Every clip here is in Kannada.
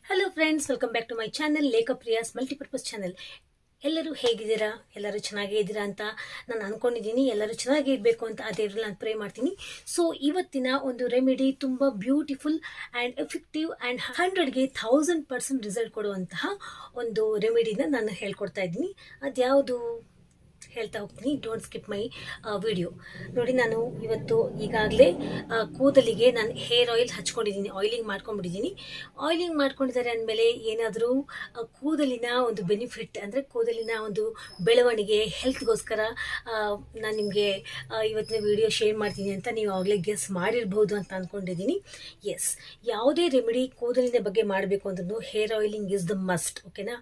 Hello friends, welcome back to my channel ಲೇಖಪ್ರಿಯಾಸ್ ಮಲ್ಟಿಪರ್ಪಸ್ ಚಾನೆಲ್. ಎಲ್ಲರೂ ಹೇಗಿದ್ದೀರಾ? ಎಲ್ಲರೂ ಚೆನ್ನಾಗೇ ಇದ್ದೀರಾ ಅಂತ ನಾನು ಅಂದ್ಕೊಂಡಿದ್ದೀನಿ. ಎಲ್ಲರೂ ಚೆನ್ನಾಗಿ ಇರಬೇಕು ಅಂತ ಆ ದೇವರಲ್ಲಿ ನಾನು ಪ್ರೇ ಮಾಡ್ತೀನಿ. ಸೊ ಇವತ್ತಿನ ಒಂದು ರೆಮಿಡಿ ತುಂಬ ಬ್ಯೂಟಿಫುಲ್ ಆ್ಯಂಡ್ ಎಫೆಕ್ಟಿವ್ ಆ್ಯಂಡ್ 100ಗೆ 1000% ರಿಸಲ್ಟ್ ಕೊಡುವಂತಹ ಒಂದು ರೆಮಿಡಿನ ನಾನು ಹೇಳ್ಕೊಡ್ತಾ ಇದ್ದೀನಿ. ಅದ್ಯಾವುದು ಹೇಳ್ತಾ ಹೋಗ್ತೀನಿ. Don't skip my video. ನೋಡಿ, ನಾನು ಇವತ್ತು ಈಗಾಗಲೇ ಕೂದಲಿಗೆ ನಾನು ಹೇರ್ ಆಯಿಲ್ ಹಚ್ಕೊಂಡಿದ್ದೀನಿ, ಆಯಿಲಿಂಗ್ ಮಾಡ್ಕೊಂಡ್ಬಿಟ್ಟಿದ್ದೀನಿ. ಆಯಿಲಿಂಗ್ ಮಾಡ್ಕೊಂಡಿದ್ದಾರೆ ಅಂದಮೇಲೆ ಏನಾದರೂ ಕೂದಲಿನ ಒಂದು ಬೆನಿಫಿಟ್ ಅಂದರೆ ಕೂದಲಿನ ಒಂದು ಬೆಳವಣಿಗೆ ಹೆಲ್ತ್ಗೋಸ್ಕರ ನಾನು ನಿಮಗೆ ಇವತ್ತಿನ ವಿಡಿಯೋ ಶೇರ್ ಮಾಡ್ತೀನಿ ಅಂತ ನೀವು ಆಗಲೇ ಗೆಸ್ ಮಾಡಿರ್ಬೋದು ಅಂತ ಅಂದ್ಕೊಂಡಿದ್ದೀನಿ. ಎಸ್, ಯಾವುದೇ ರೆಮಿಡಿ ಕೂದಲಿನ ಬಗ್ಗೆ ಮಾಡಬೇಕು ಅಂದ್ರೂ hair oiling is the must. ಓಕೆನಾ?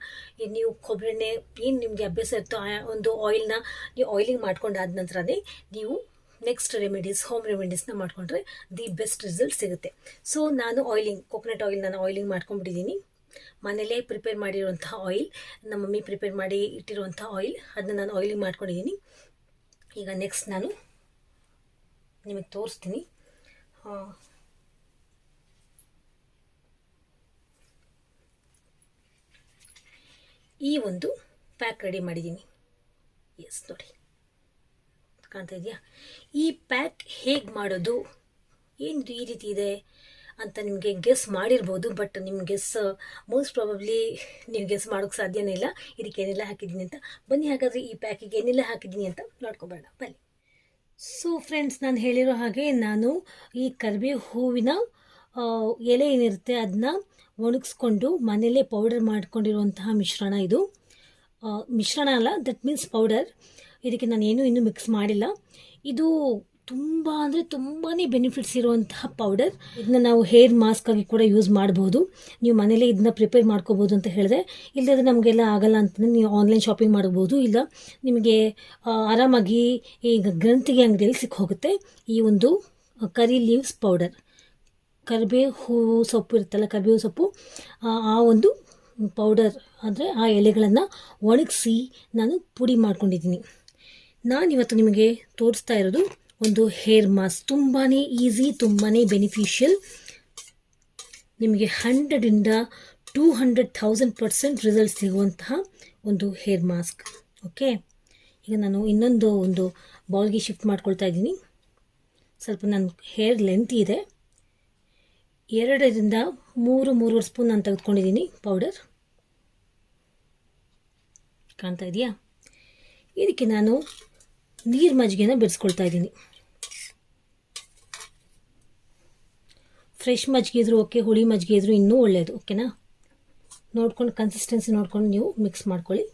ನೀವು ಕೊಬ್ಬರಿ ಎಣ್ಣೆ ಏನು ನಿಮಗೆ ಅಭ್ಯಾಸ ಇರ್ತೋ ಆ ಒಂದು ಆಯಿಲ್ನ ನೀವು ಆಯಿಲಿಂಗ್ ಮಾಡ್ಕೊಂಡಾದ ನಂತರನೇ ನೀವು ನೆಕ್ಸ್ಟ್ ರೆಮಿಡೀಸ್, ಹೋಮ್ ರೆಮಿಡೀಸ್ನ ಮಾಡಿಕೊಂಡ್ರೆ ದಿ ಬೆಸ್ಟ್ ರಿಸಲ್ಟ್ ಸಿಗುತ್ತೆ. ಸೊ ನಾನು ಕೋಕೋನಟ್ ಆಯಿಲ್ ನಾನು ಆಯಿಲಿಂಗ್ ಮಾಡ್ಕೊಂಡ್ಬಿಟ್ಟಿದ್ದೀನಿ. ಮನೇಲೇ ಪ್ರಿಪೇರ್ ಮಾಡಿರುವಂತಹ ಆಯಿಲ್, ನಮ್ಮ ಮಮ್ಮಿ ಪ್ರಿಪೇರ್ ಮಾಡಿ ಇಟ್ಟಿರುವಂಥ ಆಯಿಲ್, ಅದನ್ನ ನಾನು ಆಯಿಲಿಂಗ್ ಮಾಡ್ಕೊಂಡಿದ್ದೀನಿ. ಈಗ ನೆಕ್ಸ್ಟ್ ನಾನು ನಿಮಗೆ ತೋರಿಸ್ತೀನಿ. ಈ ಒಂದು ಪ್ಯಾಕ್ ರೆಡಿ ಮಾಡಿದ್ದೀನಿ. ಎಸ್, ನೋಡಿ, ಕಾಣ್ತಾ ಇದೆಯಾ? ಈ ಪ್ಯಾಕ್ ಹೇಗೆ ಮಾಡೋದು, ಏನು ಈ ರೀತಿ ಇದೆ ಅಂತ ನಿಮಗೆ ಗೆಸ್ ಮಾಡಿರ್ಬೋದು. ಬಟ್ ನಿಮ್ಮ ಗೆಸ್ ಮೋಸ್ಟ್ ಪ್ರಾಬಬ್ಲಿ ನೀವು ಗೆಸ್ ಮಾಡೋಕ್ಕೆ ಸಾಧ್ಯನೇ ಇಲ್ಲ ಇದಕ್ಕೆ ಏನೆಲ್ಲ ಹಾಕಿದ್ದೀನಿ ಅಂತ. ಬನ್ನಿ ಹಾಗಾದರೆ ಈ ಪ್ಯಾಕಿಗೆ ಏನೆಲ್ಲ ಹಾಕಿದ್ದೀನಿ ಅಂತ ನೋಡ್ಕೊಬೇಡ, ಬನ್ನಿ. ಸೊ ಫ್ರೆಂಡ್ಸ್, ನಾನು ಹೇಳಿರೋ ಹಾಗೆ ನಾನು ಈ ಕರಿಬೇವು ಹೂವಿನ ಎಲೆ ಏನಿರುತ್ತೆ ಅದನ್ನ ಒಣಗಿಸ್ಕೊಂಡು ಮನೆಯಲ್ಲೇ ಪೌಡರ್ ಮಾಡ್ಕೊಂಡಿರುವಂತಹ ಮಿಶ್ರಣ. ಇದು ಮಿಶ್ರಣ ಅಲ್ಲ, ದಟ್ ಮೀನ್ಸ್ ಪೌಡರ್. ಇದಕ್ಕೆ ನಾನು ಇನ್ನೂ ಮಿಕ್ಸ್ ಮಾಡಿಲ್ಲ. ಇದು ತುಂಬ ಅಂದರೆ ತುಂಬಾ ಬೆನಿಫಿಟ್ಸ್ ಇರುವಂತಹ ಪೌಡರ್. ಇದನ್ನ ನಾವು ಹೇರ್ ಮಾಸ್ಕ್ ಆಗಿ ಕೂಡ ಯೂಸ್ ಮಾಡ್ಬೋದು. ನೀವು ಮನೇಲಿ ಇದನ್ನ ಪ್ರಿಪೇರ್ ಮಾಡ್ಕೋಬೋದು ಅಂತ ಹೇಳಿದೆ. ಇಲ್ಲದ್ರೆ ನಮಗೆಲ್ಲ ಆಗಲ್ಲ ಅಂತಂದರೆ ನೀವು ಆನ್ಲೈನ್ ಶಾಪಿಂಗ್ ಮಾಡ್ಬೋದು. ಇಲ್ಲ ನಿಮಗೆ ಆರಾಮಾಗಿ ಈಗ ಗ್ರಂಥಿಗೆ ಅಂಗಡಿಯಲ್ಲಿ ಸಿಕ್ಕ ಹೋಗುತ್ತೆ ಈ ಒಂದು ಕರಿ ಲೀವ್ಸ್ ಪೌಡರ್. ಕರಿಬೇವು ಹೂವು ಸೊಪ್ಪು ಇರುತ್ತಲ್ಲ, ಕರಿಬೇವು ಸೊಪ್ಪು, ಆ ಒಂದು ಪೌಡರ್ ಅಂದರೆ ಆ ಎಲೆಗಳನ್ನು ಒಣಗಿಸಿ ನಾನು ಪುಡಿ ಮಾಡ್ಕೊಂಡಿದ್ದೀನಿ. ನಾನಿವತ್ತು ನಿಮಗೆ ತೋರಿಸ್ತಾ ಇರೋದು ಒಂದು ಹೇರ್ ಮಾಸ್ಕ್. ತುಂಬಾ ಈಸಿ, ತುಂಬಾ ಬೆನಿಫಿಷಿಯಲ್. ನಿಮಗೆ 100ರಿಂದ 200,000% ರಿಸಲ್ಟ್ ಸಿಗುವಂತಹ ಒಂದು ಹೇರ್ ಮಾಸ್ಕ್. ಓಕೆ, ಈಗ ನಾನು ಒಂದು ಬೌಲ್ಗೆ ಶಿಫ್ಟ್ ಮಾಡ್ಕೊಳ್ತಾ ಇದ್ದೀನಿ. ಸ್ವಲ್ಪ ನನ್ನ ಹೇರ್ ಲೆಂತ್ ಇದೆ. 2ರಿಂದ 3-3.5 ಸ್ಪೂನ್ ನಾನು ತೆಗೆದುಕೊಂಡಿದ್ದೀನಿ ಪೌಡರ್. ಕಾಣ್ತಾ ಇದೆಯಾ? ಇದಕ್ಕೆ ನಾನು ನೀರು ಮಜ್ಜಿಗೆನ ಬೆರೆಸ್ಕೊಳ್ತಾ ಇದ್ದೀನಿ. ಫ್ರೆಶ್ ಮಜ್ಜಿಗೆ ಇದ್ರೂ ಓಕೆ, ಹುಳಿ ಮಜ್ಜಿಗೆ ಇದ್ರೂ ಇನ್ನೂ ಒಳ್ಳೆಯದು. ಓಕೆನಾ? ನೋಡ್ಕೊಂಡು ಕನ್ಸಿಸ್ಟೆನ್ಸಿ ನೋಡ್ಕೊಂಡು ನೀವು ಮಿಕ್ಸ್ ಮಾಡ್ಕೊಳ್ಳಿ.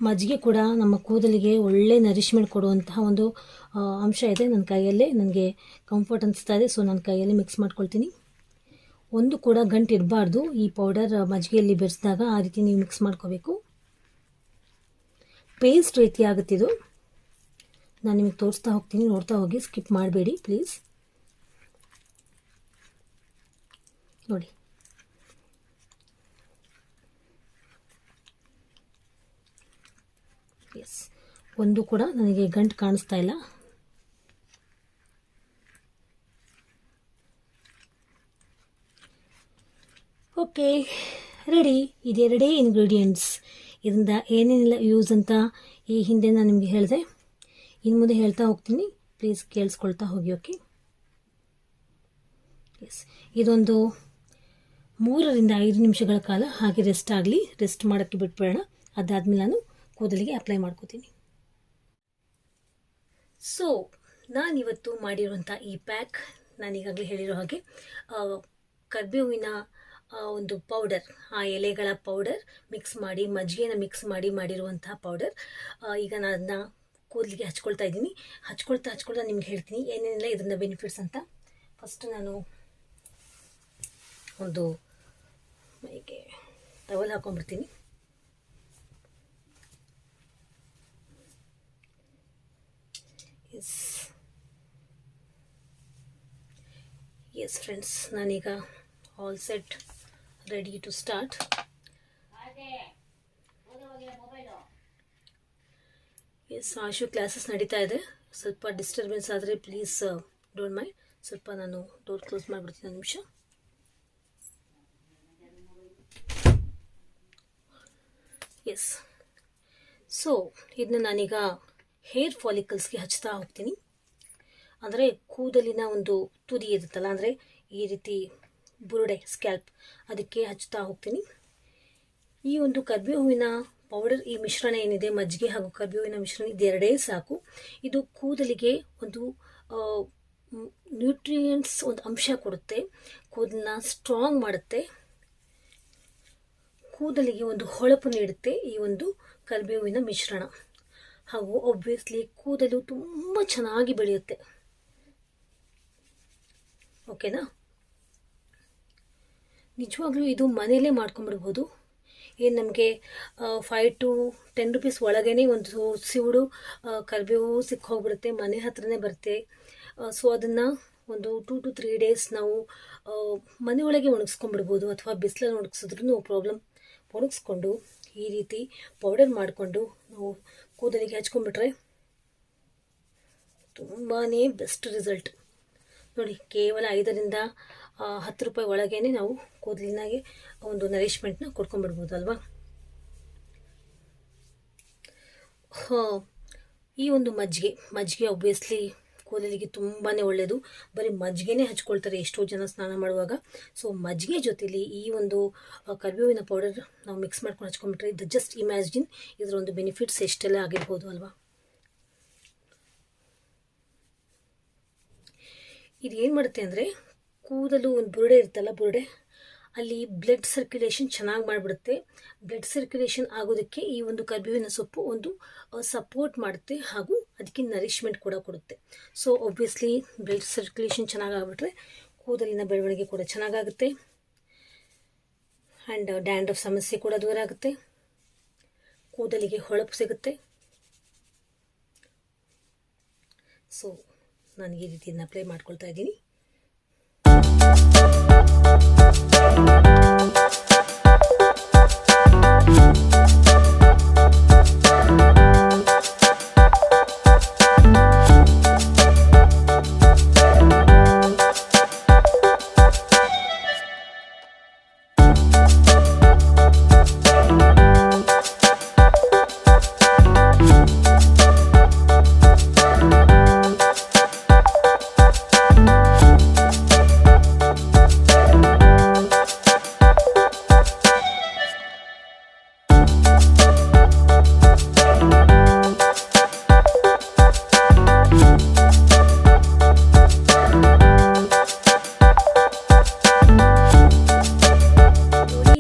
ಮಜ್ಜಿಗೆ ಕೂಡ ನಮ್ಮ ಕೂದಲಿಗೆ ಒಳ್ಳೆ ನರಿಶ್ಮೆಂಟ್ ಕೊಡುವಂತಹ ಒಂದು ಅಂಶ ಇದೆ. ನನ್ನ ಕೈಯಲ್ಲೇ ನನಗೆ ಕಂಫರ್ಟ್ ಅನಿಸ್ತಾ ಇದೆ, ಸೊ ನನ್ನ ಕೈಯಲ್ಲಿ ಮಿಕ್ಸ್ ಮಾಡ್ಕೊಳ್ತೀನಿ. ಒಂದು ಕೂಡ ಗಂಟು ಇರಬಾರ್ದು ಈ ಪೌಡರ್ ಮಜ್ಜಿಗೆಯಲ್ಲಿ ಬೆರೆಸಿದಾಗ. ಆ ರೀತಿ ನೀವು ಮಿಕ್ಸ್ ಮಾಡ್ಕೋಬೇಕು. ಪೇಸ್ಟ್ ರೀತಿ ಆಗುತ್ತಿದ್ದು ನಾನು ನಿಮಗೆ ತೋರಿಸ್ತಾ ಹೋಗ್ತೀನಿ, ನೋಡ್ತಾ ಹೋಗಿ, ಸ್ಕಿಪ್ ಮಾಡಬೇಡಿ ಪ್ಲೀಸ್. ನೋಡಿ, ಎಸ್, ಒಂದು ಕೂಡ ನನಗೆ ಗಂಟು ಕಾಣಿಸ್ತಾ ಇಲ್ಲ. Okay, ready. ಇದೆರಡೇ ಇಂಗ್ರೀಡಿಯೆಂಟ್ಸ್. ಇದರಿಂದ ಏನೇನಿಲ್ಲ ಯೂಸ್ ಅಂತ ಈ ಹಿಂದೆ ನಾನು ನಿಮಗೆ ಹೇಳಿದೆ. ಇನ್ನು ಮುಂದೆ ಹೇಳ್ತಾ ಹೋಗ್ತೀನಿ, ಪ್ಲೀಸ್ ಕೇಳಿಸ್ಕೊಳ್ತಾ ಹೋಗಿ. ಓಕೆ, ಎಸ್, ಇದೊಂದು 3ರಿಂದ 5 ನಿಮಿಷಗಳ ಕಾಲ ಹಾಗೆ ರೆಸ್ಟ್ ಮಾಡೋಕ್ಕೆ ಬಿಟ್ಬಿಡೋಣ. ಅದಾದಮೇಲೆ ನಾನು ಕೂದಲಿಗೆ ಅಪ್ಲೈ ಮಾಡ್ಕೋತೀನಿ. ಸೊ ನಾನಿವತ್ತು ಮಾಡಿರುವಂಥ ಈ ಪ್ಯಾಕ್, ನಾನೀಗಾಗಲೇ ಹೇಳಿರೋ ಹಾಗೆ ಕರಿಬೇವಿನ ಒಂದು ಪೌಡರ್, ಆ ಎಲೆಗಳ ಪೌಡರ್ ಮಿಕ್ಸ್ ಮಾಡಿ, ಮಜ್ಜಿಗೆನ ಮಿಕ್ಸ್ ಮಾಡಿ ಮಾಡಿರುವಂತಹ ಪೌಡರ್. ಈಗ ನಾನು ಅದನ್ನ ಕೂದಲಿಗೆ ಹಚ್ಕೊಳ್ತಾ ಇದ್ದೀನಿ. ಹಚ್ಕೊಳ್ತಾ ನಿಮ್ಗೆ ಹೇಳ್ತೀನಿ ಏನೇನೆಲ್ಲ ಇದರಿಂದ ಬೆನಿಫಿಟ್ಸ್ ಅಂತ. ಫಸ್ಟ್ ನಾನು ಒಂದು ಮೈಗೆ ಟವಲ್ ಹಾಕೊಂಡ್ಬಿಡ್ತೀನಿ. ಎಸ್ ಫ್ರೆಂಡ್ಸ್, ನಾನೀಗ all set, ready to start. Yes, Ashu classes ನಡೀತಾ ಇದೆ. ಸ್ವಲ್ಪ ಡಿಸ್ಟರ್ಬೆನ್ಸ್ ಆದರೆ ಪ್ಲೀಸ್ ಡೋಂಟ್ ಮೈಂಡ್. ಸ್ವಲ್ಪ ನಾನು ಡೋರ್ ಕ್ಲೋಸ್ ಮಾಡಿಬಿಡ್ತೀನಿ ಒಂದು ನಿಮಿಷ. ಎಸ್, ಸೊ ಇದನ್ನ ನಾನೀಗ ಹೇರ್ ಫಾಲಿಕಲ್ಸ್ಗೆ ಹಚ್ತಾ ಹೋಗ್ತೀನಿ. ಅಂದರೆ ಕೂದಲಿನ ಒಂದು ತುದಿ ಇರುತ್ತಲ್ಲ, ಅಂದರೆ ಈ ರೀತಿ ಬುರುಡೆ ಸ್ಕ್ಯಾಲ್ಪ್, ಅದಕ್ಕೆ ಹಚ್ತಾ ಹೋಗ್ತೀನಿ. ಈ ಒಂದು ಕರ್ಬೇವಿನ ಪೌಡರ್, ಈ ಮಿಶ್ರಣ ಏನಿದೆ, ಮಜ್ಜಿಗೆ ಹಾಗೂ ಕರ್ಬೇವಿನ ಮಿಶ್ರಣ, ಇದೆರಡೇ ಸಾಕು. ಇದು ಕೂದಲಿಗೆ ಒಂದು ನ್ಯೂಟ್ರಿಯೆಂಟ್ಸ್ ಒಂದು ಅಂಶ ಕೊಡುತ್ತೆ, ಕೂದಲನ್ನ ಸ್ಟ್ರಾಂಗ್ ಮಾಡುತ್ತೆ, ಕೂದಲಿಗೆ ಒಂದು ಹೊಳಪು ನೀಡುತ್ತೆ ಈ ಒಂದು ಕರ್ಬೇವಿನ ಮಿಶ್ರಣ. ಹಾಗೂ ಒಬ್ವಿಯಸ್ಲಿ ಕೂದಲು ತುಂಬ ಚೆನ್ನಾಗಿ ಬೆಳೆಯುತ್ತೆ. ಓಕೆನಾ? ನಿಜವಾಗ್ಲೂ ಇದು ಮನೆಯಲ್ಲೇ ಮಾಡ್ಕೊಂಬಿಡ್ಬೋದು. ಏನು ನಮಗೆ 5 to 10 rupees ಒಳಗೇ ಒಂದು ಸಿವುಡು ಕರಿಬೇವು ಸಿಕ್ಕೋಗ್ಬಿಡುತ್ತೆ, ಮನೆ ಹತ್ರನೇ ಬರುತ್ತೆ. ಸೊ ಅದನ್ನು ಒಂದು 2 to 3 days ನಾವು ಮನೆಯೊಳಗೆ ಒಣಗಿಸ್ಕೊಂಡ್ಬಿಡ್ಬೋದು, ಅಥವಾ ಬಿಸಿಲಲ್ಲಿ ಒಣಗಿಸಿದ್ರೂ ನೋ ಪ್ರಾಬ್ಲಮ್. ಒಣಗಿಸ್ಕೊಂಡು ಈ ರೀತಿ ಪೌಡರ್ ಮಾಡಿಕೊಂಡು ನಾವು ಕೂದಲಿಗೆ ಹಚ್ಕೊಂಡ್ಬಿಟ್ರೆ ತುಂಬಾ ಬೆಸ್ಟ್ ರಿಸಲ್ಟ್ ನೋಡಿ. ಕೇವಲ 5 ರಿಂದ 10 ರೂಪಾಯಿ ಒಳಗೇ ನಾವು ಕೂದಲಿನಾಗೆ ಒಂದು ನರಿಶ್ಮೆಂಟ್ನ ಕೊಡ್ಕೊಂಡ್ಬಿಡ್ಬೋದು ಅಲ್ವಾ. ಈ ಒಂದು ಮಜ್ಜಿಗೆ ಒಬ್ವಿಯಸ್ಲಿ ಕೂದಲಿಗೆ ತುಂಬಾ ಒಳ್ಳೆಯದು. ಬರೀ ಮಜ್ಜಿಗೆನೇ ಹಚ್ಕೊಳ್ತಾರೆ ಎಷ್ಟೋ ಜನ ಸ್ನಾನ ಮಾಡುವಾಗ. ಸೊ ಮಜ್ಜಿಗೆ ಜೊತೆಲಿ ಈ ಒಂದು ಕರಿಬೇವಿನ ಪೌಡರ್ ನಾವು ಮಿಕ್ಸ್ ಮಾಡ್ಕೊಂಡು ಹಚ್ಕೊಂಡ್ಬಿಟ್ರೆ, ಇದು ಜಸ್ಟ್ ಇಮ್ಯಾಜಿನ್ ಇದರ ಒಂದು ಬೆನಿಫಿಟ್ಸ್ ಎಷ್ಟೆಲ್ಲ ಆಗಿರ್ಬೋದು ಅಲ್ವಾ. ಇದು ಏನು ಮಾಡುತ್ತೆ ಅಂದರೆ, ಕೂದಲು ಒಂದು ಬುರುಡೆ ಇರುತ್ತಲ್ಲ, ಬುರುಡೆ ಅಲ್ಲಿ ಬ್ಲಡ್ ಸರ್ಕ್ಯುಲೇಷನ್ ಚೆನ್ನಾಗಿ ಮಾಡಿಬಿಡುತ್ತೆ. ಬ್ಲಡ್ ಸರ್ಕ್ಯುಲೇಷನ್ ಆಗೋದಕ್ಕೆ ಈ ಒಂದು ಕರ್ಬೇವಿನ ಸೊಪ್ಪು ಒಂದು ಸಪೋರ್ಟ್ ಮಾಡುತ್ತೆ, ಹಾಗೂ ಅದಕ್ಕೆ ನರಿಶ್ಮೆಂಟ್ ಕೂಡ ಕೊಡುತ್ತೆ. ಸೊ ಒಬ್ವಿಯಸ್ಲಿ ಬ್ಲಡ್ ಸರ್ಕ್ಯುಲೇಷನ್ ಚೆನ್ನಾಗಾಗ್ಬಿಟ್ರೆ ಕೂದಲಿನ ಬೆಳವಣಿಗೆ ಕೂಡ ಚೆನ್ನಾಗಾಗುತ್ತೆ, ಆ್ಯಂಡ್ ಡ್ಯಾಂಡ್ರಫ್ ಸಮಸ್ಯೆ ಕೂಡ ದೂರ ಆಗುತ್ತೆ, ಕೂದಲಿಗೆ ಹೊಳಪು ಸಿಗುತ್ತೆ. ಸೊ ನಾನು ಈ ರೀತಿಯನ್ನು ಅಪ್ಲೈ ಮಾಡ್ಕೊಳ್ತಾ ಇದ್ದೀನಿ.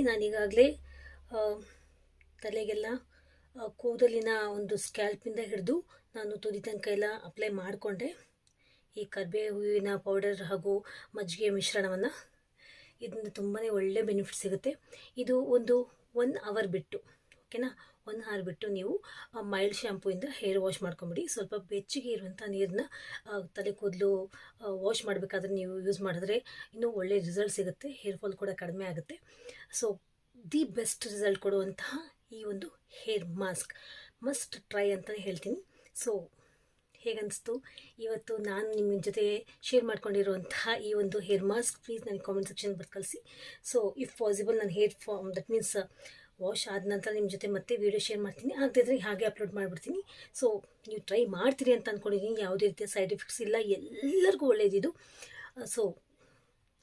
ನಾನೀಗಾಗಲೇ ತಲೆಗೆಲ್ಲ ಕೂದಲಿನ ಒಂದು ಸ್ಕ್ಯಾಲ್ಪಿಂದ ಹಿಡಿದು ನಾನು ತುದಿ ತನಕ ಎಲ್ಲ ಅಪ್ಲೈ ಮಾಡಿಕೊಂಡೆ ಈ ಕರಿಬೇವಿನ ಪೌಡರ್ ಹಾಗೂ ಮಜ್ಜಿಗೆ ಮಿಶ್ರಣವನ್ನು. ಇದರಿಂದ ತುಂಬಾ ಒಳ್ಳೆ ಬೆನಿಫಿಟ್ ಸಿಗುತ್ತೆ. ಇದು ಒಂದು 1 hour ಬಿಟ್ಟು, ಓಕೆನಾ, 1 hour ಬಿಟ್ಟು ನೀವು ಮೈಲ್ಡ್ ಶ್ಯಾಂಪೂಯಿಂದ ಹೇರ್ ವಾಶ್ ಮಾಡ್ಕೊಂಬಿಡಿ. ಸ್ವಲ್ಪ ಬೆಚ್ಚಗೆ ಇರುವಂಥ ನೀರನ್ನ ತಲೆ ಕೂದಲು ವಾಶ್ ಮಾಡಬೇಕಾದ್ರೆ ನೀವು ಯೂಸ್ ಮಾಡಿದ್ರೆ ಇನ್ನೂ ಒಳ್ಳೆ ರಿಸಲ್ಟ್ ಸಿಗುತ್ತೆ, ಹೇರ್ ಫಾಲ್ ಕೂಡ ಕಡಿಮೆ ಆಗುತ್ತೆ. ಸೊ ದಿ ಬೆಸ್ಟ್ ರಿಸಲ್ಟ್ ಕೊಡುವಂತಹ ಈ ಒಂದು ಹೇರ್ ಮಾಸ್ಕ್ ಮಸ್ಟ್ ಟ್ರೈ ಅಂತಲೇ ಹೇಳ್ತೀನಿ. ಸೊ ಹೇಗನ್ನಿಸ್ತು ಇವತ್ತು ನಾನು ನಿಮ್ಮ ಜೊತೆ ಶೇರ್ ಮಾಡ್ಕೊಂಡಿರುವಂತಹ ಈ ಒಂದು ಹೇರ್ ಮಾಸ್ಕ್? ಪ್ಲೀಸ್ ನನಗೆ ಕಾಮೆಂಟ್ ಸೆಕ್ಷನ್ ಬರ್ದು ಕಳಿಸಿ. ಸೊ ಇಫ್ ಪಾಸಿಬಲ್ ನಾನು ಹೇರ್ ದಟ್ ಮೀನ್ಸ್ ವಾಶ್ ಆದ ನಂತರ ನಿಮ್ಮ ಜೊತೆ ಮತ್ತೆ ವೀಡಿಯೋ ಶೇರ್ ಮಾಡ್ತೀನಿ, ಆಗದಿದ್ರೆ ಹಾಗೆ ಅಪ್ಲೋಡ್ ಮಾಡಿಬಿಡ್ತೀನಿ. ಸೊ ನೀವು ಟ್ರೈ ಮಾಡ್ತೀರಿ ಅಂತ ಅಂದ್ಕೊಂಡಿದ್ದೀನಿ. ಯಾವುದೇ ರೀತಿಯ ಸೈಡ್ ಎಫೆಕ್ಟ್ಸ್ ಇಲ್ಲ, ಎಲ್ಲರಿಗೂ ಒಳ್ಳೆಯದಿದು. ಸೊ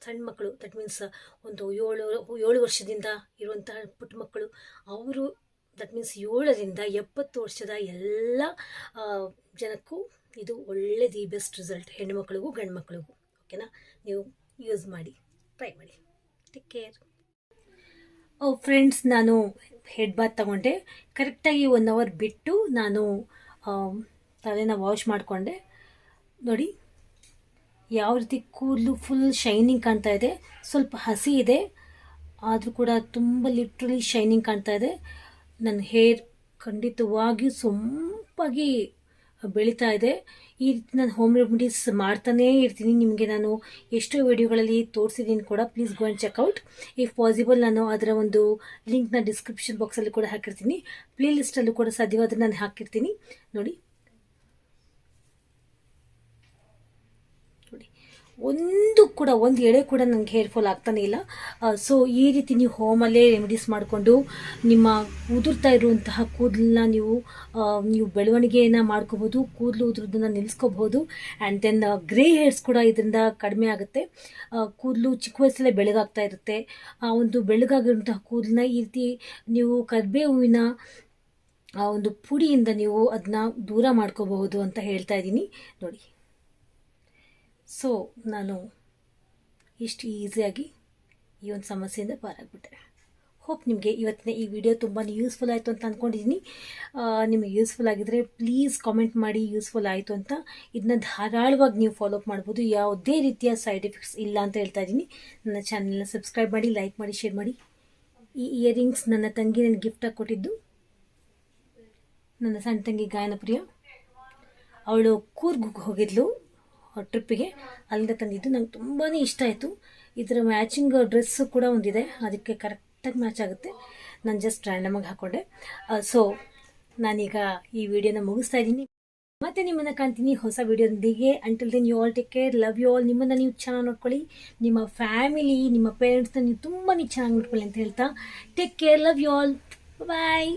ಸಣ್ಣ ಮಕ್ಕಳು, ದಟ್ ಮೀನ್ಸ್ ಒಂದು 7 ವರ್ಷದಿಂದ ಇರುವಂತಹ ಪುಟ್ಟ ಮಕ್ಕಳು, ಅವರು ದಟ್ ಮೀನ್ಸ್ 7 ರಿಂದ 70 ವರ್ಷದ ಎಲ್ಲ ಜನಕ್ಕೂ ಇದು ಒಳ್ಳೆ ದಿ ಬೆಸ್ಟ್ ರಿಸಲ್ಟ್, ಹೆಣ್ಣುಮಕ್ಕಳಿಗೂ ಗಂಡು ಮಕ್ಕಳಿಗೂ. ಓಕೆನಾ? ನೀವು ಯೂಸ್ ಮಾಡಿ, ಟ್ರೈ ಮಾಡಿ. Take care. ಫ್ರೆಂಡ್ಸ್, ನಾನು ಹೆಡ್ ಬಾತ್ ತಗೊಂಡೆ. ಕರೆಕ್ಟಾಗಿ 1 hour ಬಿಟ್ಟು ನಾನು ತಲೆನ ವಾಶ್ ಮಾಡಿಕೊಂಡೆ. ನೋಡಿ ಯಾವ ರೀತಿ ಕೂದಲು ಫುಲ್ ಶೈನಿಂಗ್ ಕಾಣ್ತಾ ಇದೆ. ಸ್ವಲ್ಪ ಹಸಿ ಇದೆ ಆದರೂ ಕೂಡ ತುಂಬ ಲಿಟ್ರಲಿ ಶೈನಿಂಗ್ ಕಾಣ್ತಾ ಇದೆ. ನನ್ನ ಹೇರ್ ಖಂಡಿತವಾಗಿ ಸೊಂಪಾಗಿ ಬೆಳೀತಾ ಇದೆ. ಈ ರೀತಿ ನಾನು ಹೋಮ್ ರೆಮಿಡೀಸ್ ಮಾಡ್ತಾನೇ ಇರ್ತೀನಿ. ನಿಮಗೆ ನಾನು ಎಷ್ಟೋ ವಿಡಿಯೋಗಳಲ್ಲಿ ತೋರಿಸಿದ್ದೀನಿ ಕೂಡ. Please go and check out. If possible ನಾನು ಅದರ ಒಂದು ಲಿಂಕ್ನ ಡಿಸ್ಕ್ರಿಪ್ಷನ್ ಬಾಕ್ಸಲ್ಲಿ ಕೂಡ ಹಾಕಿರ್ತೀನಿ. ಪ್ಲೇ ಲಿಸ್ಟಲ್ಲೂ ಕೂಡ ಸಾಧ್ಯವಾದರೆ ನಾನು ಹಾಕಿರ್ತೀನಿ. ನೋಡಿ ಒಂದು ಎಳೆ ಕೂಡ ನನಗೆ ಹೇರ್ ಫಾಲ್ ಆಗ್ತಾನೆ ಇಲ್ಲ. ಸೊ ಈ ರೀತಿ ನೀವು ಹೋಮಲ್ಲೇ ರೆಮಿಡೀಸ್ ಮಾಡಿಕೊಂಡು ನಿಮ್ಮ ಉದುರ್ತಾ ಇರುವಂತಹ ಕೂದಲನ್ನ ನೀವು ಬೆಳವಣಿಗೆಯನ್ನು ಮಾಡ್ಕೋಬೋದು, ಕೂದಲು ಉದುರೋದನ್ನು ನಿಲ್ಲಿಸ್ಕೋಬಹುದು. ಆ್ಯಂಡ್ ದೆನ್ ಗ್ರೇ ಹೇರ್ಸ್ ಕೂಡ ಇದರಿಂದ ಕಡಿಮೆ ಆಗುತ್ತೆ. ಕೂದಲು ಚಿಕ್ಕ ವಯಸ್ಸಲ್ಲೇ ಬೆಳಗಾಗ್ತಾ ಇರುತ್ತೆ. ಆ ಒಂದು ಬೆಳಗಾಗಿರುವಂತಹ ಕೂದಲನ್ನ ಈ ರೀತಿ ನೀವು ಕರಿಬೇವಿನ ಆ ಒಂದು ಪುಡಿಯಿಂದ ನೀವು ಅದನ್ನ ದೂರ ಮಾಡ್ಕೋಬಹುದು ಅಂತ ಹೇಳ್ತಾ ಇದ್ದೀನಿ. ನೋಡಿ, ಸೊ ನಾನು ಇಷ್ಟು ಈಸಿಯಾಗಿ ಈ ಒಂದು ಸಮಸ್ಯೆಯಿಂದ ಪಾರಾಗ್ಬಿಟ್ಟೆ. ಹೋಪ್ ನಿಮಗೆ ಇವತ್ತಿನ ಈ ವಿಡಿಯೋ ತುಂಬಾ ಯೂಸ್ಫುಲ್ ಆಯಿತು ಅಂತ ಅಂದ್ಕೊಂಡಿದ್ದೀನಿ. ನಿಮಗೆ ಯೂಸ್ಫುಲ್ ಆಗಿದ್ದರೆ ಪ್ಲೀಸ್ ಕಾಮೆಂಟ್ ಮಾಡಿ ಯೂಸ್ಫುಲ್ ಆಯಿತು ಅಂತ. ಇದನ್ನ ಧಾರಾಳವಾಗಿ ನೀವು ಫಾಲೋ ಅಪ್ ಮಾಡ್ಬೋದು. ಯಾವುದೇ ರೀತಿಯ ಸೈಡ್ ಎಫೆಕ್ಟ್ಸ್ ಇಲ್ಲ ಅಂತ ಹೇಳ್ತಾ ಇದ್ದೀನಿ. ನನ್ನ ಚಾನಲ್ನ ಸಬ್ಸ್ಕ್ರೈಬ್ ಮಾಡಿ, ಲೈಕ್ ಮಾಡಿ, ಶೇರ್ ಮಾಡಿ. ಈ ಇಯರಿಂಗ್ಸ್ ನನ್ನ ತಂಗಿ ನನಗೆ ಗಿಫ್ಟಾಗಿ ಕೊಟ್ಟಿದ್ದು. ನನ್ನ ಸಣ್ಣ ತಂಗಿ ಗಾಯನಪ್ರಿಯ, ಅವಳು ಕೂರ್ಗ್ ಹೋಗಿದ್ಲು ಟ್ರಿಪ್ಪಿಗೆ, ಅಲ್ಲಿಂದ ತಂದಿದ್ದು. ನಂಗೆ ತುಂಬಾ ಇಷ್ಟ ಆಯಿತು. ಇದರ ಮ್ಯಾಚಿಂಗ್ ಡ್ರೆಸ್ಸು ಕೂಡ ಒಂದಿದೆ, ಅದಕ್ಕೆ ಕರೆಕ್ಟಾಗಿ ಮ್ಯಾಚ್ ಆಗುತ್ತೆ. ನಾನು ಜಸ್ಟ್ ರ್ಯಾಂಡಮಾಗಿ ಹಾಕ್ಕೊಂಡೆ. ಸೊ ನಾನೀಗ ಈ ವಿಡಿಯೋನ ಮುಗಿಸ್ತಾ ಇದ್ದೀನಿ. ಮತ್ತೆ ನಿಮ್ಮನ್ನು ಕಾಣ್ತೀನಿ ಹೊಸ ವಿಡಿಯೋದೊಂದಿಗೆ. Until then you all take care, love you all. ನಿಮ್ಮನ್ನು ನೀವು ಚೆನ್ನಾಗಿ ನೋಡ್ಕೊಳ್ಳಿ, ನಿಮ್ಮ ಫ್ಯಾಮಿಲಿ, ನಿಮ್ಮ ಪೇರೆಂಟ್ಸ್ನ ನೀವು ತುಂಬಾ ಚೆನ್ನಾಗಿ ನೋಡ್ಕೊಳ್ಳಿ ಅಂತ ಹೇಳ್ತಾ take care, love you all, bye.